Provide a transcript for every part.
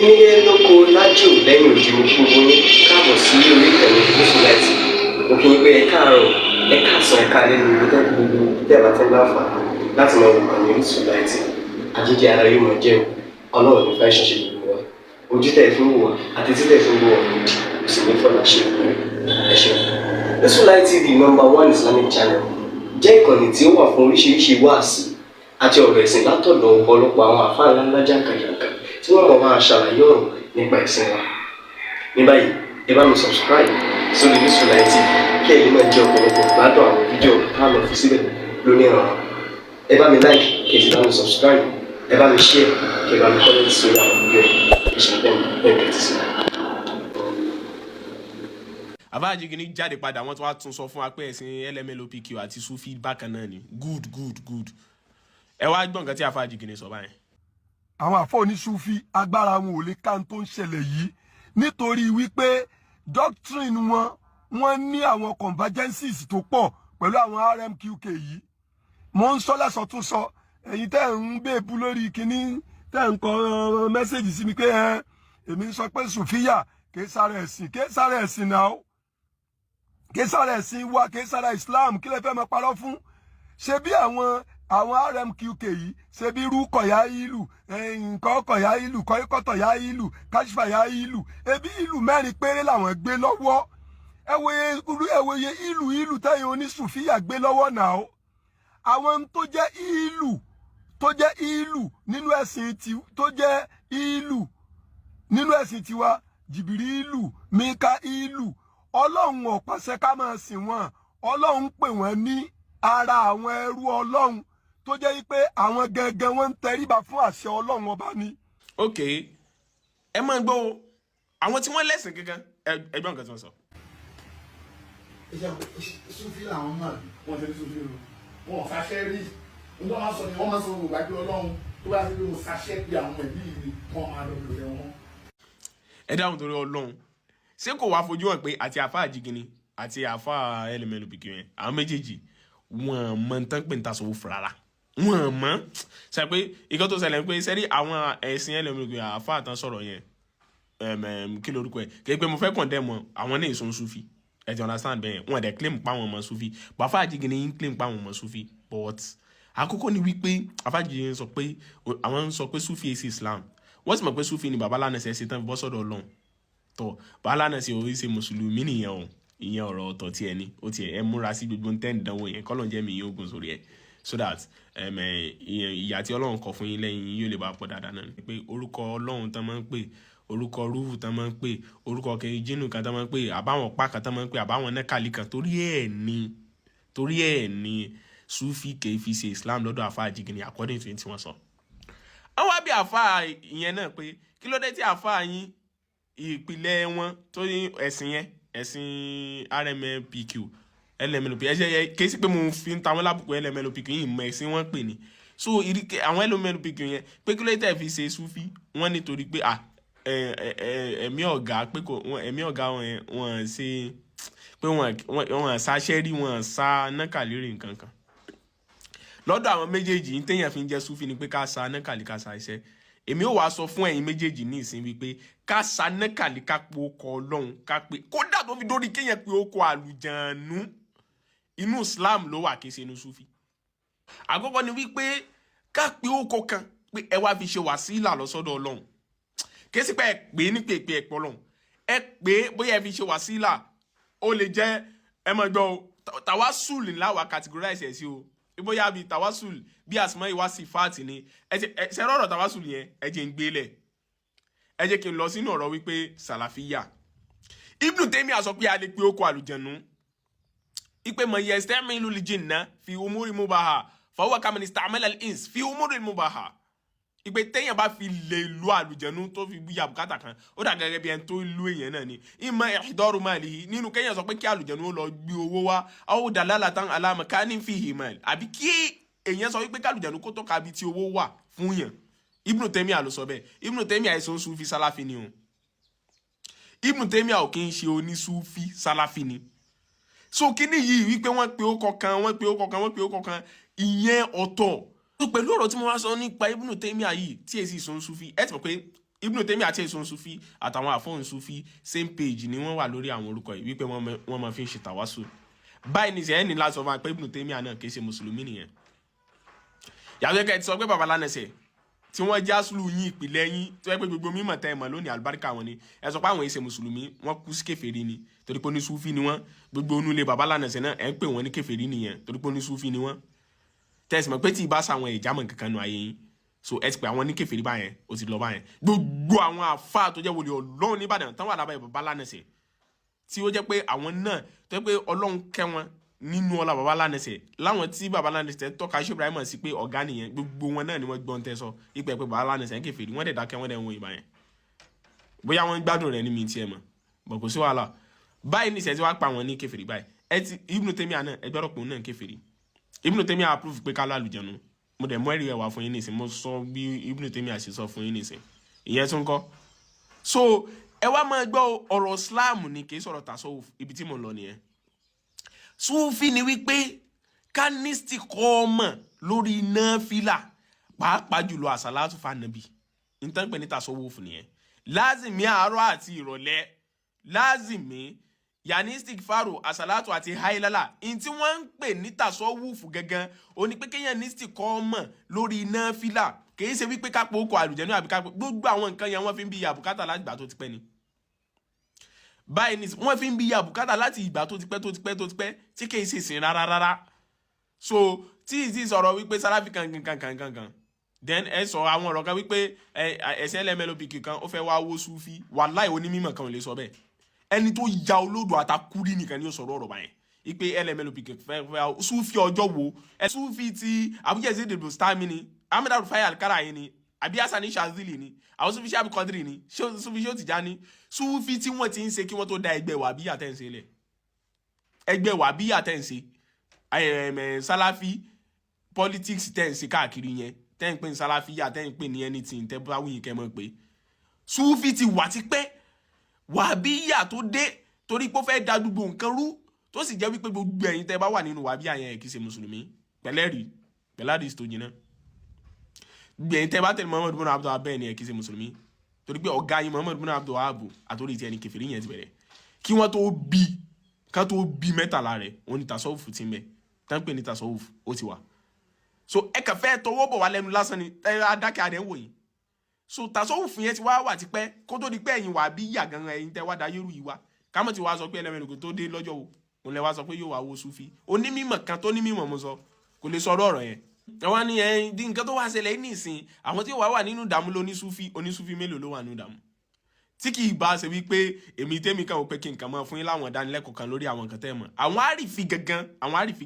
Nílé lóko lájò lẹ́yìn òdì mo kí gbogbo yín káàbọ̀ sí orí ìkànnì Gúúsùláìtì. Mo kí yín pé ẹ káàárọ̀, ẹ káàsán, ẹ káalẹ́ ní ibi tẹ́kù gbogbo tẹ́ẹ̀bà tẹ́ láǹfààní láti máa wò ìkànnì Gúúsùláìtì. Àjíjẹ ara yóò máa jẹun, Ọlọ́run ní fẹ́ ṣọṣẹ́ gbogbo wa. Ojú tẹ̀ fi ń wò wá àti títẹ̀ fi ń wò wá lòdì, kò sì ní fọ́nà ṣe ẹ ṣeun. Gúúsùláìtì TV #1 Islamic channel jẹ́ ìkànnì tí ó wà fún oríṣiríṣi wáàsí àti ọ̀rọ̀ ẹ̀sìn látọ̀dọ̀ ọ̀pọ̀lọpọ̀ àwọn àfáà ńláńlá jàǹkàjàǹkà tí wọ́n mọ̀ máa ṣàlàyé ọ̀rọ̀ nípa ẹ̀sìn wa. Ní báyìí, ẹ bá mi subscribe sórí Gúúsùláìtì kí ẹ lè máa jẹ ọ̀pọ̀lọpọ̀ gbádùn àwọn fídíò táwọn fi síbẹ̀ lónìí ọ̀rọ̀. Ẹ bá mi like kí ẹ sì bá mi subscribe, ẹ bá mi share kí ẹ bá mi comment sórí àwọn fídíò yìí. Ìṣẹ̀lẹ̀ bẹ́ẹ̀ bẹ́ẹ̀ ti sí. Àfáàjìgìní jáde padà wọ́n tún wá tún sọ fún wa pé ẹ̀sìn LMLOPQ àti Sufi bákan náà ni good. Ẹ wá gbọ́ nǹkan tí Àfáàjìgìní sọ báyìí. Àwọn àfọ oníṣúfì agbára wọn ò lè ká tó ń ṣẹlẹ̀ yìí nítorí wípé doctrine wọn ní àwọn convergences tó pọ̀ pẹ̀lú àwọn RMQK yìí. Mo ń sọ lẹ́sọ̀ tún sọ ẹ̀yin tẹ́ ń bèbú lórí kínní tẹ́ ń kọ mẹ́sẹ̀gì sí mi pé èmi ń sọ pé sùfíyà kìí sára ẹ̀sìn náà kìí sára ẹ̀sìn wa kìí sára Islam kí lè fẹ́ máa parọ́ fún ṣe bí àwọn RMQK yìí ṣe bí rúkọ̀yà ìlú nǹkan ọkọ̀yà ìlú kọ́yíkọ́tọ̀yà ìlú káṣífàyà ìlú ebi ìlú mẹ́rin péré làwọn gbé lọ́wọ́ ẹ̀wòye ìlú tẹ́yìn onísùfíyà gbé lọ́wọ́ náà àwọn tó jẹ́ ìlú nínú ẹ̀sìn tiwa jìbìrì ìlú míkà ìlú ọlọ́run ò pàṣẹ ká máa sìn wọ́n ọlọ́run pè wọ́n ní ara àwọn ẹrú ọlọ́run tó jẹ́ pé àwọn gangan wọ́n ń tẹríba fún àṣẹ ọlọ́run ọba ni. Ok, ẹ máa gbọ́ o àwọn tí wọ́n lẹ́sìn gangan ẹgbọ́n nǹkan tí wọ́n sọ. Sufi làwọn náà wọ́n ṣe ní Sufi o wọn ò ṣaṣẹ́ rí nígbà máa sọ ni wọ́n máa sọ gbogbo àgbẹ̀ ọlọ́run tó bá ṣe pé mo ṣaṣẹ́ pé àwọn ẹ̀bí mi wọ́n máa lọ lòdì wọn. Ẹ dáhùn torí ọlọ́run ṣé kò wá fojú hàn pé àti Àfáàjìgìní àti àfáà LMLOPQ yẹn àwọn méjèèjì wọn mọ tán pé ń ta sọwọ́ fúrara wọn mọ ṣe pé ìkan tó ṣẹlẹ̀ pé sẹ́rí àwọn ẹ̀sìn LMLOPQ àfáà tán sọ̀rọ̀ yẹn kí lorúkọ ẹ̀ kí pé mo fẹ́ kàn dẹ́ mọ àwọn ní ìsun Sufi ẹ ti understand bẹ́ẹ̀ wọn dẹ̀ claim pa àwọn ọmọ Sufi but Àfáàjìgìní yín claim pa àwọn ọmọ Sufi but àkọ́kọ́ ni wípé Àfáàjìgìní sọ pé àwọn ń sọ pé Sufi èsì Islam wọ́n sì mọ̀ pé Sufi ni bàbá lánàá ṣe tán fi bọ́ sọ́dọ̀ Ọlọ́run tọ́ bàbá lánàá ṣe orí ṣe mùsùlùmí nìyẹn o ìyẹn ọ̀rọ̀ ọ̀tọ̀ tí ẹni ó tiẹ̀ ẹ múra sí gbogbo ń tẹ́ǹ dánwò yẹn kọ́lọ̀ jẹ́ mi yín ogun sórí ẹ̀ so that ìyà tí Ọlọ́run kọ fún yín lẹ́yìn yín yóò lè bá pọ̀ dáadáa náà pé orúkọ Ọlọ́run tán máa ń pè orúkọ rúfù tán máa ń pè orúkọ jínù kan tán máa ń pè àbáwọn ọ̀pá kan tán máa ń pè àbáwọn nẹ́kàlí kan torí ẹ̀ ní Sufi kìí fi ṣe Islam lọ́dọ̀ Àfáàjìgìní according to tí wọ́n sọ. àwọn àbí àfáà ìyẹn náà pé kí ló dé tí àfáà yín ìpìlẹ̀ wọn tó ní ẹ̀sìn yẹn ẹ̀sìn RMLPQ LMLOPQ ẹ̀ṣẹ̀ kìí sí pé mo fi ń ta wọn lábùkù LMLOPQ yìí mọ ẹ̀sìn wọn pè ní so àwọn LMLOPQ yẹn pé kí ló dé fi ṣe Sufi wọn nítorí pé ẹ̀mí ọ̀gá pé ẹ̀mí ọ̀gá wọn ṣe pé wọn ṣaṣẹ́ rí wọn ṣá nákàlérè nǹkan kan lọ́dọ̀ àwọn méjèèjì ní téèyàn fi ń jẹ́ Sufi ni pé ká ṣá nákàlí ká ṣá iṣẹ́ èmi ò wá sọ fún ẹ̀yin méjèèjì ní ìsìn wípé ká ṣá nákàlí ká pe okọ̀ Ọlọ́run ká pe kódà tó fi dórí kéèyàn pe okọ̀ àlùjànnú inú Islam ló wà kí ṣe inú Sufi. Àkọ́kọ́ ni wípé ká pe okọ̀ kan pé ẹ wá fi ṣe wàsílà lọ́sọ́dọ̀ Ọlọ́run kí sí pé ẹ pè ní pèpè ẹ̀pọ̀ Ọlọ́run ẹ pé bóyá ẹ fi ṣe wàsílà ó lè jẹ́ ẹ mọ̀ gbọ́ tàwásùl láwa categorize ẹ̀ sí o bóyá bí tàwásùl bí àsìmọ́ ìwá sí fáàtì ni ṣe rọ̀rọ̀ tàwásùl yẹn ẹ jẹ́ ń gbélẹ̀ ẹ jẹ́ kí n lọ sínú ọ̀rọ̀ wípé sàlàfíyà Ibn Taymiyyah sọ pé a lè pe okọ̀ àlùjànnú ipe mọ̀ yastamilu l-jinna fi umuri mubaha fa huwa kaman istamala al-ins fi umuri mubaha ipe téèyàn bá fi lè lu àlùjànnú tó fi búyà bùkátà kan ó dà gẹ́gẹ́ bí ẹni tó lu èèyàn náà ni imma ihdaru malihi nínú kéèyàn sọ pé kí àlùjànnú ó lọ gbé owó wá aw dalalatan ala makanin fihi mal àbí kí èèyàn sọ wípé kálùjànnú kó tọ́ka bí tí owó wà fún yàn Ibn Taymiyyah ló sọ bẹ́ẹ̀ Ibn Taymiyyah àìsàn Sufi Salafi ni o Ibn Taymiyyah ò kí ń ṣe oní-Sufi Salafi ni so kíní yìí wípé wọ́n pe ó kọ̀ọ̀kan ìyẹn ọ̀tọ̀ pẹ̀lú ọ̀rọ̀ tí mo wá sọ nípa Ibn Taymiyyah yìí tí èsì sọ Sufi ẹ ti mọ̀ pé Ibn Taymiyyah àti èso Sufi àtàwọn àfọ̀n Sufi same page ni wọ́n wà lórí àwọn orúkọ yìí wípé wọ́n máa fi ń ṣe tàwásù báyìí ní sẹ́yìn ní láti sọ fún wa pé Ibn Taymiyyah náà kì í ṣe mùsùlùmí nìyẹn yàtọ̀ kẹ́ ẹ ti sọ pé baba lánàṣẹ tí wọ́n já sùlù yín ìpìlẹ̀ yín tó yẹ pé gbogbo mímọ̀ tẹ́ ẹ mọ̀ lónìí àlùbáríkà wọn ni ẹ sọ pé àwọn èsè mùsùlùmí wọ́n kú sí kèfèrí ni torí pé ní Sufi ni wọ́n gbogbo onúlé baba lánàṣẹ náà ẹ ń pè wọ́n ní kèfèrí nìyẹn torí pé ní Sufi ni wọ́n tẹ́sí mọ̀ pé tí ì bá sàwọn ìjàmọ̀ kankan nù ayé yín so ẹ ti pè àwọn ní kèfèrí báyẹn ó ti lọ báyẹn gbogbo àwọn àfáà tó jẹ́ wòlíì Ọlọ́run nìbàdàn tán wà lábẹ́ baba lánàṣẹ tí ó jẹ́ pé àwọn náà tó jẹ́ pé Ọlọ́run kẹ́ wọn nínú ọlá baba lánàṣẹ láwọn tí baba lánàṣẹ tọ́ka ṣé Ibrahim sí pé ọ̀gá nìyẹn gbogbo wọn náà ni wọ́n gbọ́n tẹ́ sọ ìpẹ́ pé baba lánàṣẹ ń kèfèrí wọ́n dẹ̀ dákẹ́ wọ́n dẹ̀ ń wo ìbá yẹn bóyá wọ́n gbádùn rẹ̀ ní mi tiẹ̀ mọ̀ bọ̀ kò sí wàhálà báyìí ní ìṣẹ́jú wá pa wọn ní kèfèrí báyìí ẹ ti Ibn Taymiyyah náà ẹ gbọ́dọ̀ pé òun náà ń kèfèrí Ibn Taymiyyah approve pé ká lálùjẹ̀nu mo dẹ̀ mú ẹ̀rí ẹ̀ wá fún yín nìsín mo sọ bí Ibn Taymiyyah ṣe sọ fún yín nìsín ìyẹn tún kọ́ so ẹ wá máa gbọ́ ọ̀rọ̀ Islam ni kì í sọ̀rọ̀ tasawuf ibi tí mo lọ nìyẹn Sufi ni wípé kanisti kọ́ ọmọ lórí náfìlà pàápàá jùlọ àsàlátù fànàbì nítorí pé ní tasawuf nìyẹn lázìmí àárọ̀ àti ìrọ̀lẹ́ lázìmí yanistic faro àsàlátù àti hailala in tí wọ́n ń pè ní tasawuf gangan ó ní pé kéèyàn nistic kọ́ ọmọ lórí náfìlà kìí ṣe wípé kápò okò àlùjẹ̀nú àbí kápò gbogbo àwọn nǹkan yẹn wọ́n fi ń bí àbùkátà láti ìgbà tó ti pẹ́ ni báyìí ní wọ́n fi ń bí àbùkátà láti ìgbà tó ti pẹ́ tí kìí ṣe sìn rárá so tí ìsì sọ̀rọ̀ wípé sáráfì kankan then ẹ sọ àwọn ọ̀rọ̀ kan wípé ẹ̀sẹ̀ LMLOP kan ó fẹ́ wá wó Sufi wàláì onímọ̀ kan ò lè sọ bẹ́ẹ̀ ẹni tó ya olódò àtàkùrí nìkan ni ó sọ̀rọ̀ ọ̀rọ̀ báyẹn ipe LMLOP fẹ́ Sufi ọjọ́ wo Sufi ti Abuja Ezedebo Stami ni Ahmed Rufai Alkarayi ni àbí Hasani Shazili ni àwọn Sufi Shabi Quadri ni Sufi Sheo Tijani Sufi tí wọ́n ti ń ṣe kí wọ́n tó da ẹgbẹ́ Wàbíyà tẹ́ ń ṣe lẹ̀ ẹgbẹ́ Wàbíyà tẹ́ ń ṣe Salafi politics tẹ́ ń ṣe káàkiri yẹn tẹ́ ń pè ní Salafiya tẹ́ ń pè ní anything tẹ́ bá wùyìn kẹ́ mọ̀ pé Sufi ti wà ti pẹ́ Wàbíyà tó dé torí pé ó fẹ́ da gbogbo nǹkan rú tó sì jẹ́ wípé gbogbo ẹ̀yin tẹ́ bá wà nínú Wàbíyà yẹn kì í ṣe mùsùlùmí pẹ̀lẹ́rì tó jìnnà gbẹ̀yìn tẹ́ bá tẹ̀lé Muhammad bin Abdul Wahab bẹ́ẹ̀ ni kì í ṣe mùsùlùmí torí pé ọ̀gá yín Muhammad bin Abdul Wahab àtòrí ti ẹni kèfèrí yẹn ti bẹ̀rẹ̀ kí wọ́n tó bí mẹ́tàlá rẹ̀ òun ni tasawuf ti ń bẹ̀ tán pé ní tasawuf ó ti wà so ẹ kàn fẹ́ tọwọ́ bọ̀ wá lẹ́nu lásán ni adákẹ́ adẹ́ ń wò yín so tasawuf yẹn ti wà tipẹ́ kó tó di pé ẹ̀yin Wàbíyà gangan ẹ̀yin tẹ́ wá da yẹ́rù yìí wá kámọ̀ tí wàá sọ pé ẹlẹ́mẹ̀lẹ́kùn tó dé lọ́jọ́ wo òun lẹ wá sọ pé yóò wá wo Sufi onímọ̀ kan tó ní mímọ̀ mo sọ kò lè sọ̀rọ̀ ọ̀rọ̀ yẹn àwọn ni ẹ̀yin dín nǹkan tó wá ṣẹlẹ̀ ní ìsìn àwọn tí wàá wà nínú ìdààmú ló ní Sufi mélòó ló wà nínú ìdààmú tí kì í bá ṣe wípé èmi tẹ́mi kan ò pé kí nǹkan mọ́ fún yín láwọn ìdánilẹ́kọ̀ọ́ kan lórí àwọn nǹkan tẹ́ mọ̀ àwọn àrífi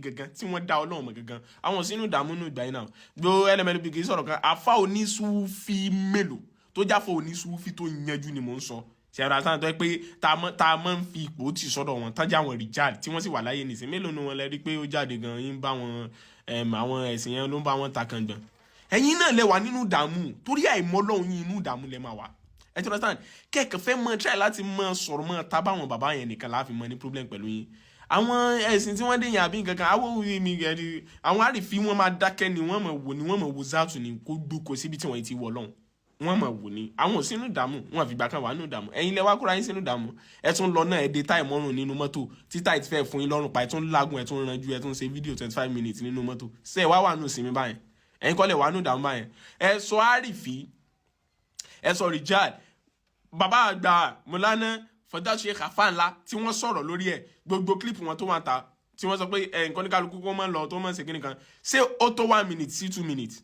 gangan tí wọ́n dá Ọlọ́run mọ̀ gangan àwọn sínú ìdààmú nínú ìgbà yìí náà gbogbo LMLOP kì í sọ̀rọ̀ kan àfa oní Sufi mélòó tó jáfọ́ oní Sufi tó yanjú ni mò ń sọ ṣẹ̀rọ àtàwọn tó yẹ pé tá a máa ń fi ipò tì sọ́dọ̀ wọn tájà àwọn rìjáàdì tí wọ́n sì wà láyé nìsín mélòó ni wọ́n lè rí pé ó jáde gan yín bá wọn àwọn ẹ̀sìn yẹn ló ń bá wọn ta kan gbọ̀n ẹ̀yin náà lẹ wà nínú ìdààmú torí àìmọ̀ Ọlọ́run yín inú ìdààmú lẹ máa wà ẹ ti understand kẹ́kẹ́ fẹ́ mọ try láti mọ sọ̀rọ̀ mọ ta báwọn bàbá yẹn nìkan láàfin mọ ní problem pẹ̀lú yín àwọn ẹ̀sìn tí wọ́n dé yẹn àbí nǹkan kan àwọn àrífín wọn máa dákẹ́ ni wọ́n mọ̀ wò záàtù ni kó gbóko síbi tí wọ́n ti wọ̀ lọ́hùn wọ́n mọ̀ wò ní àwọn sínú ìdààmú wọn àfìgbà kan wà nínú ìdààmú ẹ̀yin lẹ wá kúrò ayé sínú ìdààmú ẹ tún lọ náà ẹ dé táì mọ́rùn nínú mọ́tò títà ẹ ti fẹ́ fún yín lọ́rùn pa ẹ tún lágùn ẹ tún ranjú ẹ tún ṣe fídíò 25 minutes nínú mọ́tò ṣe wá wà nù sinmi báyẹn ẹ̀yin kọ́ lẹ̀ wà nù ìdààmú báyẹn ẹ sọ àrífín ẹ sọ rìjáàd bàbá àgbà Mọ́lánà Fọdá Sheikh Afanla tí wọ́n sọ̀rọ̀ lórí ẹ̀ gbogbo clip wọn tó wà ta tí wọ́n sọ pé nǹkan ní kálukú kó máa ń lọ tó máa ń ṣe kíni kan ṣé ó tó 1 minute sí 2 minutes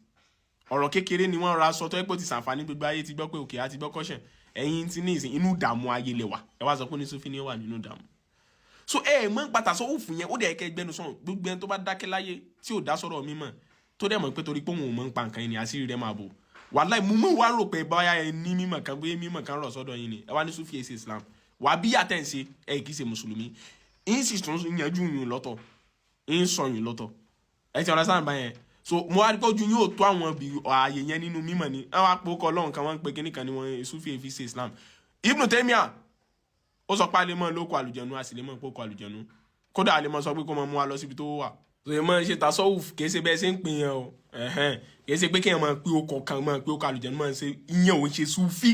ọ̀rọ̀ kékeré ni wọ́n ra sọ tó ẹ́ pé ti sàǹfààní gbogbo ayé ti gbọ́ pé òkè àti gbọ́ kọ́ṣẹ̀ ẹ̀yin ti ní ìsìn inú ìdààmú ayé lẹ wà ẹ wá sọ pé ní Sufi ni ó wà nínú ìdààmú so mọ́ pàtàkì sọ òfin yẹn ó dẹ̀ kẹ́ gbẹnu sọ̀rọ̀ gbogbo ẹni tó bá dákẹ́ láyé tí ò dá sọ̀rọ̀ mímọ̀ tó dẹ̀ mọ̀ pé torí pé òun ò mọ̀ ń pa nǹkan yẹn ni àṣírí rẹ̀ máa bò wàláì mú mú wá rò pé báyà ẹ ní mímọ̀ kan bóyá mímọ̀ kan rọ̀ sọ́dọ̀ yín ni ẹ wá ní Sufi èsì Islam Wàbíyà tẹ̀ ń ṣe ẹ kì í ṣe mùsùlùmí ń sì tún yanjú yín lọ́tọ̀ ń sọ yín lọ́tọ̀ ẹ ti ọ̀rẹ́ sáà báyẹn so mo wá rí pé ojú yóò tó àwọn ààyè yẹn nínú mímọ̀ ni àwọn àpòkọ Ọlọ́run kan wọ́n ń pe kíní kan ní wọn Sufi èfi ṣe Islam Ibn Taymiyyah ó sọ pé a lè mọ lóko àlùjẹnu a sì lè mọ pókó àlùjẹnu kódà a lè mọ sọ pé kó mọ mú wa lọ síbi tó wà ṣe mọ ṣe tasawuf kìí ṣe bẹ́ẹ̀ ṣe ń pin yẹn o kìí ṣe pé kéèyàn máa pé okọ̀ kan máa pé okọ̀ àlùjẹnu máa ṣe ìyẹn òun ṣe Sufi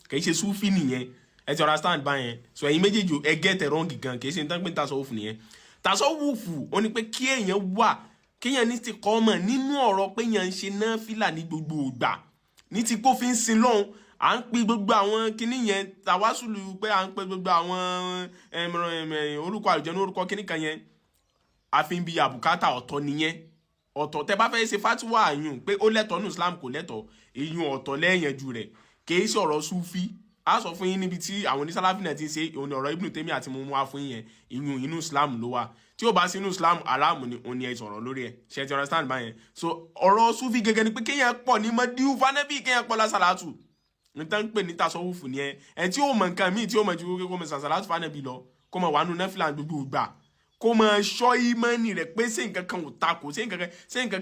kì í ṣe súfì nìyẹn ẹ ti understand báyẹn so ẹ̀yin méjèèjì ẹ get it wrong gan kì í ṣe nǹkan pé tasawufu nìyẹn tasawufu ó ní pé kí èèyàn wà kéèyàn ní ti kọ́ ọmọ nínú ọ̀rọ̀ pé èèyàn ń ṣe náfìlà ní gbogbo ìgbà ní ti kó fi ń sin lọ́hùn à ń pe gbogbo àwọn kinní yẹn tàwásùlù pé à ń pe gbogbo àwọn orúkọ àlùjànnú orúkọ kinní kan yẹn àfihàn bíi àbùkátà ọ̀tọ̀ nìyẹn ọ̀tọ̀ tẹ́ bá fẹ́ ṣe fatiwa àyùn pé ó lẹ́tọ̀ọ́ ní Islam kò lẹ́tọ̀ọ́ èyún ọ̀tọ̀ lẹ́yànjú rẹ̀ kìí ṣe ọ̀rọ̀ Sufi a sọ fún yín níbi tí àwọn onísàláfì náà ti ṣe òun ọ̀rọ̀ Ibn Taymiyyah àti mo mú wá fún yín yẹn inú Islam ló wà tí ó bá sí inú Islam aráàmù ni òun ni ẹ sọ̀rọ̀ lórí ẹ̀ ṣe ti understand báyẹn so ọ̀rọ̀ Sufi gẹ́gẹ́ ni pé kéèyàn pọ̀ ní mọ́díù fanabi kéèyàn pọ̀ lásàlátù níta ń pè ní tasawufu ni ẹ tí ó mọ nǹkan míì tí ó mọ ju kó mọ sàsàlátù fanabi lọ kó mọ wà nù náfìlà gbogbo ìgbà kó mọ ṣọ́ ìmánì rẹ̀ pé ṣé nǹkan kan ò takò ṣé nǹkan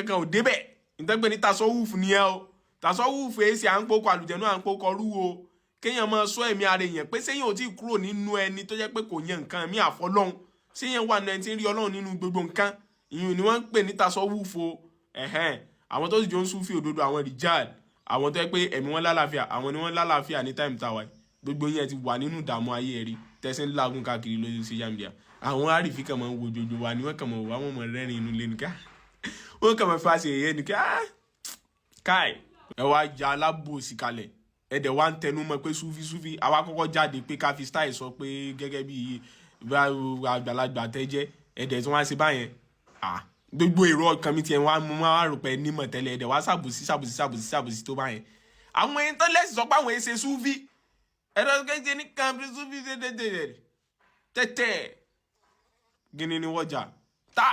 kan ò débẹ̀ níta ń pè ní tasawufu ni ẹ o tasawufu èsì à ń pokọ àlùjànnú à ń pokọ rúwo kéèyàn máa ṣọ́ ẹ̀mí ara èèyàn pé séyàn ò tí ì kúrò nínú ẹni tó jẹ́ pé kò yan nǹkan mí àfọlọ́hún séyàn wà nínú ẹni tí ń rí Ọlọ́run nínú gbogbo nǹkan ìyún ni wọ́n ń pè ní tasawufu àwọn tó sì jọ ń súnfì òdodo àwọn rìjáàd àwọn tó yẹ pé ẹ̀mí wọn lálàáfíà àwọn ni wọ́n lálàáfíà ní táìmù táwa gbogbo yẹn ti wà nínú ìdààmú ayé ẹ̀rí tẹ̀sí ń lágùn káàkiri lórí social media àwọn àrífín kan máa ń wo jojo wa ni wọ́n kàn máa wò àwọn ọmọ rẹ́rìn inú lé nìkan wọ́n kàn máa fi àṣẹ èyẹ nìkan káì ẹ wá ja alábòsí kalẹ̀ ẹ dẹ̀ wá ń tẹnu mọ́ pé súfì àwa kọ́kọ́ jáde pé ká fi style sọ pé gẹ́gẹ́ bí àgbàlagbà tẹ́jẹ́ ẹ dẹ̀ tí wọ́n á ṣe báyẹn gbogbo èrò ọkàn mi tiẹ̀ wá mú wá rò pé nímọ̀ tẹ́lẹ̀ ẹ dẹ̀ wá ṣàbòsí tó báyẹn àwọn ẹni tó lẹ́sìn sọ pé àwọn ẹ̀ṣẹ̀ súfì ẹ̀rọ kẹ́kẹ́ ní kàmpé súfì tẹ́tẹ́ gíní ni wọ́n jà tá